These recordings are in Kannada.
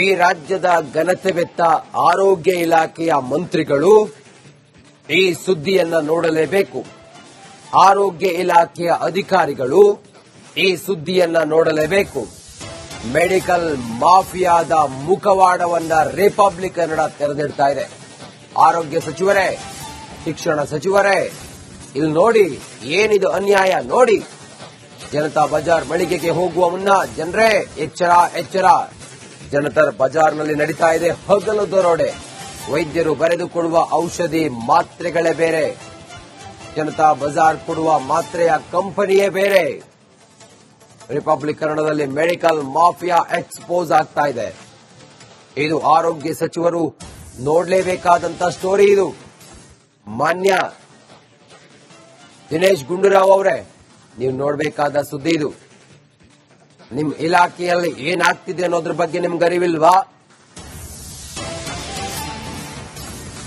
ಈ ರಾಜ್ಯದ ಘನತೆವೆತ್ತ ಆರೋಗ್ಯ ಇಲಾಖೆಯ ಮಂತ್ರಿಗಳು ಈ ಸುದ್ದಿಯನ್ನ ನೋಡಲೇಬೇಕು. ಆರೋಗ್ಯ ಇಲಾಖೆಯ ಅಧಿಕಾರಿಗಳು ಈ ಸುದ್ದಿಯನ್ನ ನೋಡಲೇಬೇಕು. ಮೆಡಿಕಲ್ ಮಾಫಿಯಾದ ಮುಖವಾಡವನ್ನ ರಿಪಬ್ಲಿಕ್ ಕನ್ನಡ ತೆರೆದಿಡ್ತಾ ಇದೆ. ಆರೋಗ್ಯ ಸಚಿವರೇ, ಶಿಕ್ಷಣ ಸಚಿವರೇ, ಇಲ್ಲಿ ನೋಡಿ, ಏನಿದು ಅನ್ಯಾಯ ನೋಡಿ. ಜನತಾ ಬಜಾರ್ ಮಳಿಗೆಗೆ ಹೋಗುವ ಮುನ್ನ ಜನರೇ ಎಚ್ಚರ ಎಚ್ಚರ. ಜನತಾ ಬಜಾರ್ನಲ್ಲಿ ನಡೀತಾ ಇದೆ ಹಗಲು ದರೋಡೆ. ವೈದ್ಯರು ಬರೆದುಕೊಡುವ ಔಷಧಿ ಮಾತ್ರೆಗಳೇ ಬೇರೆ, ಜನತಾ ಬಜಾರ್ ಕೊಡುವ ಮಾತ್ರೆಯ ಕಂಪನಿಯೇ ಬೇರೆ. ರಿಪಬ್ಲಿಕ್ ಕನ್ನಡದಲ್ಲಿ ಮೆಡಿಕಲ್ ಮಾಫಿಯಾ ಎಕ್ಸ್ಪೋಸ್ ಆಗ್ತಾ ಇದೆ. ಇದು ಆರೋಗ್ಯ ಸಚಿವರು ನೋಡಲೇಬೇಕಾದಂತ ಸ್ಟೋರಿ. ಇದು ಮಾನ್ಯ ದಿನೇಶ್ ಗುಂಡೂರಾವ್ ಅವರೇ, ನೀವು ನೋಡಬೇಕಾದ ಸುದ್ದಿ ಇದು. ನಿಮ್ ಇಲಾಖೆಯಲ್ಲಿ ಏನಾಗ್ತಿದೆ ಅನ್ನೋದ್ರ ಬಗ್ಗೆ ನಿಮ್ಗೆ ಅರಿವಿಲ್ವಾ?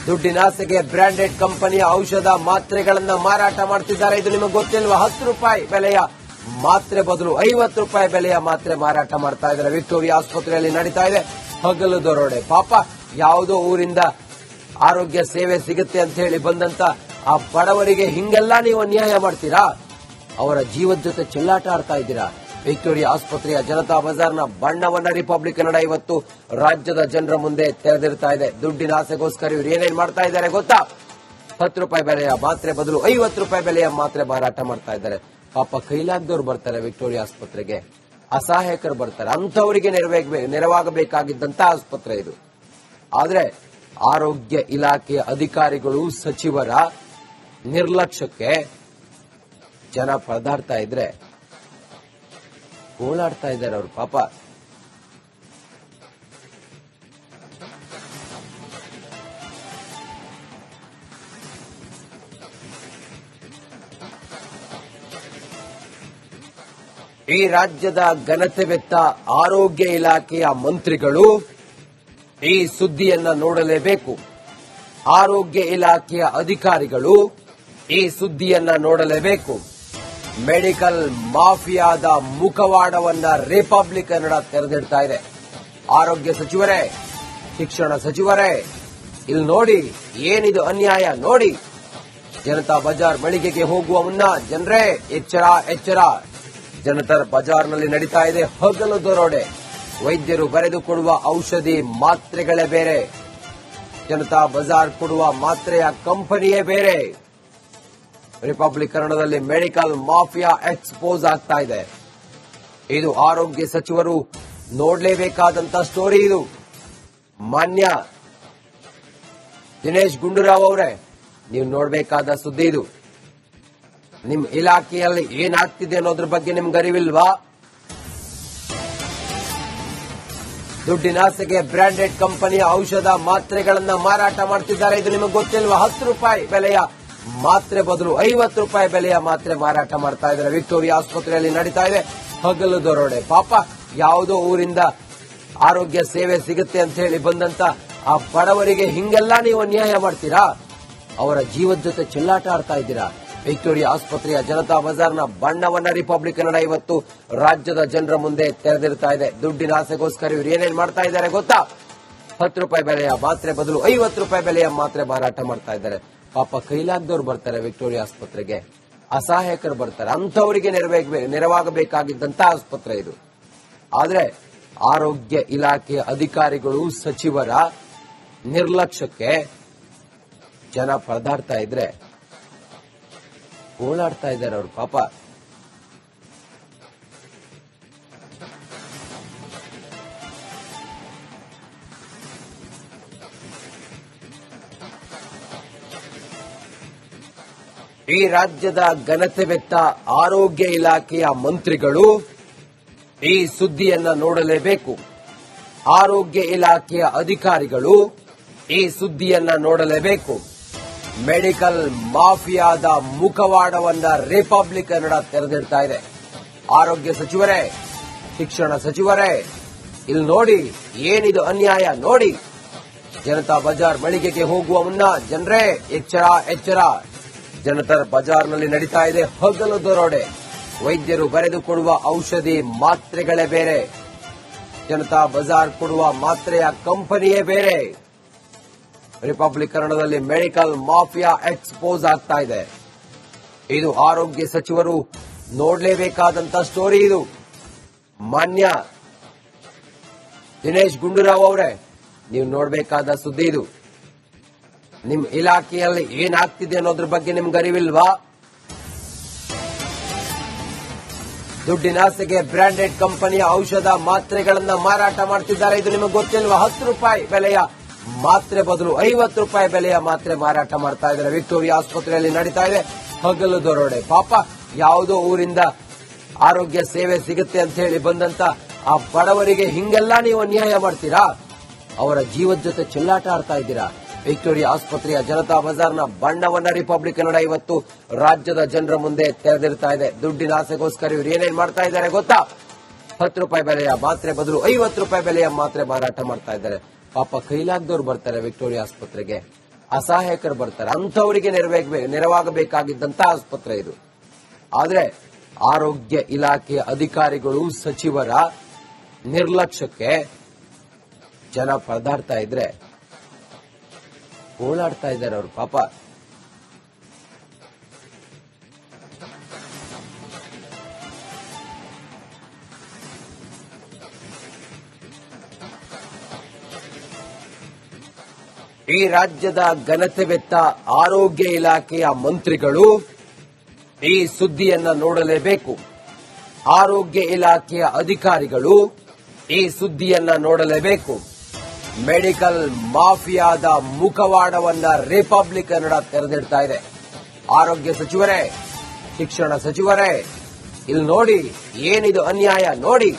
ದುಡ್ಡಿನಾಸೆಗೆ ಬ್ರಾಂಡೆಡ್ ಕಂಪನಿಯ ಔಷಧ ಮಾತ್ರೆಗಳನ್ನ ಮಾರಾಟ ಮಾಡ್ತಿದ್ದಾರೆ. ಇದು ನಿಮಗೆ ಗೊತ್ತಿಲ್ವಾ? 10 ರೂಪಾಯಿ ಬೆಲೆಯ ಮಾತ್ರೆ ಬದಲು 50 ರೂಪಾಯಿ ಬೆಲೆಯ ಮಾತ್ರೆ ಮಾರಾಟ ಮಾಡ್ತಾ ಇದ್ದಾರೆ. ವಿಕ್ಟೋರಿಯಾ ಆಸ್ಪತ್ರೆಯಲ್ಲಿ ನಡೀತಾ ಇದೆ ಹಗಲು ದರೋಡೆ. ಪಾಪ ಯಾವುದೋ ಊರಿಂದ ಆರೋಗ್ಯ ಸೇವೆ ಸಿಗುತ್ತೆ ಅಂತ ಹೇಳಿ ಬಂದಂತ ಆ ಬಡವರಿಗೆ ಹಿಂಗೆಲ್ಲ ನೀವು ಅನ್ಯಾಯ ಮಾಡ್ತೀರಾ? ಅವರ ಜೀವದ ಜೊತೆ ಚೆಲ್ಲಾಟ ಆಡ್ತಾ ಇದ್ದೀರಾ. ವಿಕ್ಟೋರಿಯಾ ಆಸ್ಪತ್ರೆಯ ಜನತಾ ಬಜಾರ್ನ ಬಣ್ಣವನ್ನ ರಿಪಬ್ಲಿಕ್ ಕನ್ನಡ ಇವತ್ತು ರಾಜ್ಯದ ಜನರ ಮುಂದೆ ತೆರೆದಿರ್ತಾ ಇದೆ. ದುಡ್ಡಿನ ಆಸೆಗೋಸ್ಕರ ಇವರು ಏನೇನ್ ಮಾಡ್ತಾ ಇದ್ದಾರೆ ಗೊತ್ತಾ? 10 ರೂಪಾಯಿ ಬೆಲೆಯ ಮಾತ್ರೆ ಬದಲು 50 ರೂಪಾಯಿ ಬೆಲೆಯ ಮಾತ್ರೆ ಮಾರಾಟ ಮಾಡ್ತಾ ಇದ್ದಾರೆ. ಪಾಪ ಕೈಲಾಗದವ್ರು ಬರ್ತಾರೆ ವಿಕ್ಟೋರಿಯಾ ಆಸ್ಪತ್ರೆಗೆ, ಅಸಹಾಯಕರು ಬರ್ತಾರೆ. ಅಂಥವರಿಗೆ ನೆರವಾಗಬೇಕಾಗಿದ್ದಂತ ಆಸ್ಪತ್ರೆ ಇದು. ಆದ್ರೆ ಆರೋಗ್ಯ ಇಲಾಖೆಯ ಅಧಿಕಾರಿಗಳು, ಸಚಿವರ ನಿರ್ಲಕ್ಷ್ಯಕ್ಕೆ ಜನ ಪರದಾಡ್ತಾ ಇದ್ರೆ ಗೋಳಾಡ್ತಾ ಇದ್ದಾರೆ ಅವರು. ಪಾಪ ಈ ರಾಜ್ಯದ ಘನತೆವೆತ್ತ ಆರೋಗ್ಯ ಇಲಾಖೆಯ ಮಂತ್ರಿಗಳು ಈ ಸುದ್ದಿಯನ್ನ ನೋಡಲೇಬೇಕು. ಆರೋಗ್ಯ ಇಲಾಖೆಯ ಅಧಿಕಾರಿಗಳು ಈ ಸುದ್ದಿಯನ್ನ ನೋಡಲೇಬೇಕು. ಮೆಡಿಕಲ್ ಮಾಫಿಯಾದ ಮುಖವಾಡವನ್ನ ರಿಪಬ್ಲಿಕ್ ಕನ್ನಡ ತೆರೆದಿಡ್ತಾ ಇದೆ. ಆರೋಗ್ಯ ಸಚಿವರೇ, ಶಿಕ್ಷಣ ಸಚಿವರೇ, ಇಲ್ಲಿ ನೋಡಿ, ಏನಿದು ಅನ್ಯಾಯ ನೋಡಿ. ಜನತಾ ಬಜಾರ್ ಮಳಿಗೆಗೆ ಹೋಗುವ ಮುನ್ನ ಜನರೇ ಎಚ್ಚರ ಎಚ್ಚರ. ಜನತಾ ಬಜಾರ್ನಲ್ಲಿ ನಡೀತಾ ಇದೆ ಹಗಲು ದರೋಡೆ. ವೈದ್ಯರು ಬರೆದುಕೊಡುವ ಔಷಧಿ ಮಾತ್ರೆಗಳೇ ಬೇರೆ, ಜನತಾ ಬಜಾರ್ ಕೊಡುವ ಮಾತ್ರೆಯ ಕಂಪನಿಯೇ ಬೇರೆ. ರಿಪಬ್ಲಿಕ್ ಕನ್ನಡದಲ್ಲಿ ಮೆಡಿಕಲ್ ಮಾಫಿಯಾ ಎಕ್ಸ್ಪೋಸ್ ಆಗ್ತಾ ಇದೆ. ಇದು ಆರೋಗ್ಯ ಸಚಿವರು ನೋಡಲೇಬೇಕಾದಂತ ಸ್ಟೋರಿ. ಇದು ಮಾನ್ಯ ದಿನೇಶ್ ಗುಂಡೂರಾವ್ ಅವರೇ, ನೀವು ನೋಡಬೇಕಾದ ಸುದ್ದಿ ಇದು. ನಿಮ್ ಇಲಾಖೆಯಲ್ಲಿ ಏನಾಗ್ತಿದೆ ಅನ್ನೋದ್ರ ಬಗ್ಗೆ ನಿಮ್ಗೆ ಅರಿವಿಲ್ವಾ? ದುಡ್ಡಿನಾಸೆಗೆ ಬ್ರಾಂಡೆಡ್ ಕಂಪನಿಯ ಔಷಧ ಮಾತ್ರೆಗಳನ್ನ ಮಾರಾಟ ಮಾಡ್ತಿದ್ದಾರೆ. ಇದು ನಿಮಗೆ ಗೊತ್ತಿಲ್ವಾ? 10 ರೂಪಾಯಿ ಬೆಲೆಯ ಮಾತ್ರೆ ಬದಲು 50 ರೂಪಾಯಿ ಬೆಲೆಯ ಮಾತ್ರೆ ಮಾರಾಟ ಮಾಡ್ತಾ ಇದ್ದಾರೆ. ವಿಕ್ಟೋರಿಯಾ ಆಸ್ಪತ್ರೆಯಲ್ಲಿ ನಡೀತಾ ಇದೆ ಹಗಲು ದರೋಡೆ. ಪಾಪ ಯಾವುದೋ ಊರಿಂದ ಆರೋಗ್ಯ ಸೇವೆ ಸಿಗುತ್ತೆ ಅಂತ ಹೇಳಿ ಬಂದಂತ ಆ ಬಡವರಿಗೆ ಹಿಂಗೆಲ್ಲ ನೀವು ಅನ್ಯಾಯ ಮಾಡ್ತೀರಾ? ಅವರ ಜೀವದ ಜೊತೆ ಚೆಲ್ಲಾಟ ಆಡ್ತಾ ಇದ್ದೀರಾ. ವಿಕ್ಟೋರಿಯಾ ಆಸ್ಪತ್ರೆಯ ಜನತಾ ಬಜಾರ್ನ ಬಣ್ಣವನ್ನ ರಿಪಬ್ಲಿಕ್ ಕನ್ನಡ ಇವತ್ತು ರಾಜ್ಯದ ಜನರ ಮುಂದೆ ತೆರೆದಿರ್ತಾ ಇದೆ. ದುಡ್ಡಿನ ಆಸೆಗೋಸ್ಕರ ಇವರು ಏನೇನ್ ಮಾಡ್ತಾ ಇದ್ದಾರೆ ಗೊತ್ತಾ? 10 ರೂಪಾಯಿ ಬೆಲೆಯ ಮಾತ್ರೆ ಬದಲು 50 ರೂಪಾಯಿ ಬೆಲೆಯ ಮಾತ್ರೆ ಮಾರಾಟ ಮಾಡ್ತಾ ಇದ್ದಾರೆ. ಪಾಪ ಕೈಲಾಗದವ್ರು ಬರ್ತಾರೆ ವಿಕ್ಟೋರಿಯಾ ಆಸ್ಪತ್ರೆಗೆ, ಅಸಹಾಯಕರು ಬರ್ತಾರೆ. ಅಂಥವರಿಗೆ ನೆರವಾಗಬೇಕಾಗಿದ್ದಂತ ಆಸ್ಪತ್ರೆ ಇದು. ಆದ್ರೆ ಆರೋಗ್ಯ ಇಲಾಖೆಯ ಅಧಿಕಾರಿಗಳು, ಸಚಿವರ ನಿರ್ಲಕ್ಷ್ಯಕ್ಕೆ ಜನ ಪರದಾಡ್ತಾ ಇದ್ರೆ ಗೋಳಾಡ್ತಾ ಇದ್ದಾರೆ ಅವರು. ಪಾಪ ಈ ರಾಜ್ಯದ ಘನತೆವೆತ್ತ ಆರೋಗ್ಯ ಇಲಾಖೆಯ ಮಂತ್ರಿಗಳು ಈ ಸುದ್ದಿಯನ್ನ ನೋಡಲೇಬೇಕು. ಆರೋಗ್ಯ ಇಲಾಖೆಯ ಅಧಿಕಾರಿಗಳು ಈ ಸುದ್ದಿಯನ್ನ ನೋಡಲೇಬೇಕು. ಮೆಡಿಕಲ್ ಮಾಫಿಯಾದ ಮುಖವಾಡವನ್ನ ರಿಪಬ್ಲಿಕ್ ಕನ್ನಡ ತೆರೆದಿಡ್ತಾ ಇದೆ. ಆರೋಗ್ಯ ಸಚಿವರೇ, ಶಿಕ್ಷಣ ಸಚಿವರೇ, ಇಲ್ಲಿ ನೋಡಿ, ಏನಿದು ಅನ್ಯಾಯ ನೋಡಿ. ಜನತಾ ಬಜಾರ್ ಮಳಿಗೆಗೆ ಹೋಗುವ ಮುನ್ನ ಜನರೇ ಎಚ್ಚರ ಎಚ್ಚರ. ಜನತಾ ಬಜಾರ್ನಲ್ಲಿ ನಡೀತಾ ಇದೆ ಹಗಲು ದರೋಡೆ. ವೈದ್ಯರು ಬರೆದುಕೊಡುವ ಔಷಧಿ ಮಾತ್ರೆಗಳೇ ಬೇರೆ, ಜನತಾ ಬಜಾರ್ ಕೊಡುವ ಮಾತ್ರೆಯ ಕಂಪನಿಯೇ ಬೇರೆ. ರಿಪಬ್ಲಿಕ್ ಕನ್ನಡದಲ್ಲಿ ಮೆಡಿಕಲ್ ಮಾಫಿಯಾ ಎಕ್ಸ್ಪೋಸ್ ಆಗ್ತಾ ಇದೆ. ಇದು ಆರೋಗ್ಯ ಸಚಿವರು ನೋಡಲೇಬೇಕಾದಂತ ಸ್ಟೋರಿ. ಇದು ಮಾನ್ಯ ದಿನೇಶ್ ಗುಂಡೂರಾವ್ ಅವರೇ, ನೀವು ನೋಡಬೇಕಾದ ಸುದ್ದಿ ಇದು. ನಿಮ್ ಇಲಾಖೆಯಲ್ಲಿ ಏನಾಗ್ತಿದೆ ಅನ್ನೋದ್ರ ಬಗ್ಗೆ ನಿಮ್ಗೆ ಅರಿವಿಲ್ವಾ? ದುಡ್ಡಿನಾಸೆಗೆ ಬ್ರಾಂಡೆಡ್ ಕಂಪನಿಯ ಔಷಧ ಮಾತ್ರೆಗಳನ್ನ ಮಾರಾಟ ಮಾಡ್ತಿದ್ದಾರೆ. ಇದು ನಿಮಗೆ ಗೊತ್ತಿಲ್ವಾ? 10 ರೂಪಾಯಿ ಬೆಲೆಯ ಮಾತ್ರೆ ಬದಲು 50 ರೂಪಾಯಿ ಬೆಲೆಯ ಮಾತ್ರೆ ಮಾರಾಟ ಮಾಡ್ತಾ ಇದ್ದಾರೆ. ವಿಕ್ಟೋರಿಯಾ ಆಸ್ಪತ್ರೆಯಲ್ಲಿ ನಡೀತಾ ಇದೆ ಹಗಲು ದರೋಡೆ. ಪಾಪ ಯಾವುದೋ ಊರಿಂದ ಆರೋಗ್ಯ ಸೇವೆ ಸಿಗುತ್ತೆ ಅಂತ ಹೇಳಿ ಬಂದಂತ ಆ ಬಡವರಿಗೆ ಹಿಂಗೆಲ್ಲ ನೀವು ಅನ್ಯಾಯ ಮಾಡ್ತೀರಾ? ಅವರ ಜೀವದ ಜೊತೆ ಚೆಲ್ಲಾಟ ಆಡ್ತಾ ಇದ್ದೀರಾ. ವಿಕ್ಟೋರಿಯಾ ಆಸ್ಪತ್ರೆಯ ಜನತಾ ಬಜಾರ್ನ ಬಣ್ಣವನ್ನ ರಿಪಬ್ಲಿಕ್ ಕನ್ನಡ ಇವತ್ತು ರಾಜ್ಯದ ಜನರ ಮುಂದೆ ತೆರೆದಿರ್ತಾ ಇದೆ. ದುಡ್ಡಿನ ಆಸೆಗೋಸ್ಕರ ಇವರು ಏನೇನ್ ಮಾಡ್ತಾ ಇದ್ದಾರೆ ಗೊತ್ತಾ? 10 ರೂಪಾಯಿ ಬೆಲೆಯ ಮಾತ್ರೆ ಬದಲು 50 ರೂಪಾಯಿ ಬೆಲೆಯ ಮಾತ್ರೆ ಮಾರಾಟ ಮಾಡ್ತಾ ಇದ್ದಾರೆ. ಪಾಪ ಕೈಲಾಗದವ್ರು ಬರ್ತಾರೆ ವಿಕ್ಟೋರಿಯಾ ಆಸ್ಪತ್ರೆಗೆ, ಅಸಹಾಯಕರು ಬರ್ತಾರೆ. ಅಂಥವರಿಗೆ ನೆರವಾಗಬೇಕಾಗಿದ್ದಂತ ಆಸ್ಪತ್ರೆ ಇದು. ಆದ್ರೆ ಆರೋಗ್ಯ ಇಲಾಖೆಯ ಅಧಿಕಾರಿಗಳು, ಸಚಿವರ ನಿರ್ಲಕ್ಷ್ಯಕ್ಕೆ ಜನ ಪರದಾಡ್ತಾ ಇದ್ರೆ ಓಡಾಡ್ತಾ ಇದ್ದಾರೆ ಅವರು. ಪಾಪ ಈ ರಾಜ್ಯದ ಘನತೆವೆತ್ತ ಆರೋಗ್ಯ ಇಲಾಖೆಯ ಮಂತ್ರಿಗಳು ಈ ಸುದ್ದಿಯನ್ನ ನೋಡಲೇಬೇಕು. ಆರೋಗ್ಯ ಇಲಾಖೆಯ ಅಧಿಕಾರಿಗಳು ಈ ಸುದ್ದಿಯನ್ನ ನೋಡಲೇಬೇಕು. ಮೆಡಿಕಲ್ ಮಾಫಿಯಾದ ಮುಖವಾಡವನ್ನ ರಿಪಬ್ಲಿಕ್ ಕನ್ನಡ ತೆರೆದಿಡ್ತಾ ಇದೆ. ಆರೋಗ್ಯ ಸಚಿವರೇ, ಶಿಕ್ಷಣ ಸಚಿವರೇ, ಇಲ್ಲಿ ನೋಡಿ ಏನಿದು ಅನ್ಯಾಯ ನೋಡಿ.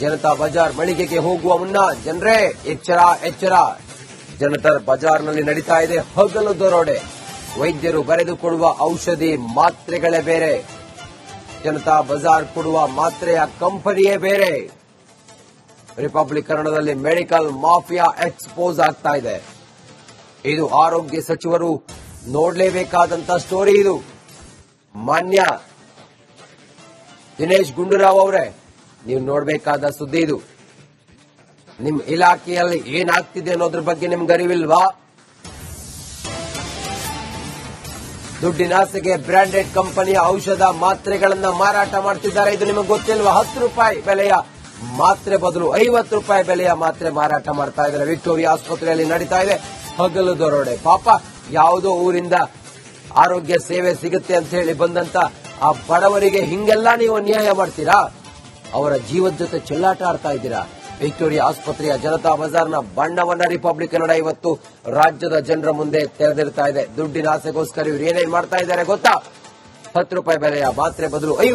ಜನತಾ ಬಜಾರ್ ಮಳಿಗೆಗೆ ಹೋಗುವ ಮುನ್ನ ಜನರೇ ಎಚ್ಚರ ಎಚ್ಚರ. ಜನತಾ ಬಜಾರ್ನಲ್ಲಿ ನಡೀತಾ ಇದೆ ಹಗಲು ದರೋಡೆ. ವೈದ್ಯರು ಬರೆದುಕೊಡುವ ಔಷಧಿ ಮಾತ್ರೆಗಳೇ ಬೇರೆ, ಜನತಾ ಬಜಾರ್ ಕೊಡುವ ಮಾತ್ರೆಯ ಕಂಪನಿಯೇ ಬೇರೆ. ರಿಪಬ್ಲಿಕ್ ಕನ್ನಡದಲ್ಲಿ ಮೆಡಿಕಲ್ ಮಾಫಿಯಾ ಎಕ್ಸ್ಪೋಸ್ ಆಗ್ತಾ ಇದೆ. ಇದು ಆರೋಗ್ಯ ಸಚಿವರು ನೋಡಲೇಬೇಕಾದಂತ ಸ್ಟೋರಿ. ಇದು ಮಾನ್ಯ ದಿನೇಶ್ ಗುಂಡೂರಾವ್ ಅವರೇ, ನೀವು ನೋಡಬೇಕಾದ ಸುದ್ದಿ ಇದು. ನಿಮ್ ಇಲಾಖೆಯಲ್ಲಿ ಏನಾಗ್ತಿದೆ ಅನ್ನೋದ್ರ ಬಗ್ಗೆ ನಿಮ್ಗೆ ಅರಿವಿಲ್ವಾ? ದುಡ್ಡಿನಾಸೆಗೆ ಬ್ರಾಂಡೆಡ್ ಕಂಪನಿಯ ಔಷಧ ಮಾತ್ರೆಗಳನ್ನ ಮಾರಾಟ ಮಾಡ್ತಿದ್ದಾರೆ. ಇದು ನಿಮಗೆ ಗೊತ್ತಿಲ್ವಾ? 10 ರೂಪಾಯಿ ಬೆಲೆಯ ಮಾತ್ರೆ ಬದಲು 50 ರೂಪಾಯಿ ಬೆಲೆಯ ಮಾತ್ರೆ ಮಾರಾಟ ಮಾಡ್ತಾ ಇದ್ದಾರೆ. ವಿಕ್ಟೋರಿಯಾ ಆಸ್ಪತ್ರೆಯಲ್ಲಿ ನಡೀತಾ ಇದೆ ಹಗಲು ದರೋಡೆ. ಪಾಪ ಯಾವುದೋ ಊರಿಂದ ಆರೋಗ್ಯ ಸೇವೆ ಸಿಗುತ್ತೆ ಅಂತ ಹೇಳಿ ಬಂದಂತ ಆ ಬಡವರಿಗೆ ಹಿಂಗೆಲ್ಲ ನೀವು ಅನ್ಯಾಯ ಮಾಡ್ತೀರಾ? ಅವರ ಜೀವದ ಜೊತೆ ಚೆಲ್ಲಾಟ ಆಡ್ತಾ ಇದ್ದೀರಾ. ವಿಕ್ಟೋರಿಯಾ ಆಸ್ಪತ್ರೆಯ ಜನತಾ ಬಜಾರ್ನ ಬಣ್ಣವನ್ನ ರಿಪಬ್ಲಿಕ್ ಕನ್ನಡ ಇವತ್ತು ರಾಜ್ಯದ ಜನರ ಮುಂದೆ ತೆರೆದಿರ್ತಾ ಇದೆ. ದುಡ್ಡಿನ ಆಸೆಗೋಸ್ಕರ ಇವರು ಏನೇನ್ ಮಾಡ್ತಾ ಇದ್ದಾರೆ ಗೊತ್ತಾ? 10 ರೂಪಾಯಿ ಬೆಲೆಯ ಮಾತ್ರೆ ಬದಲು 50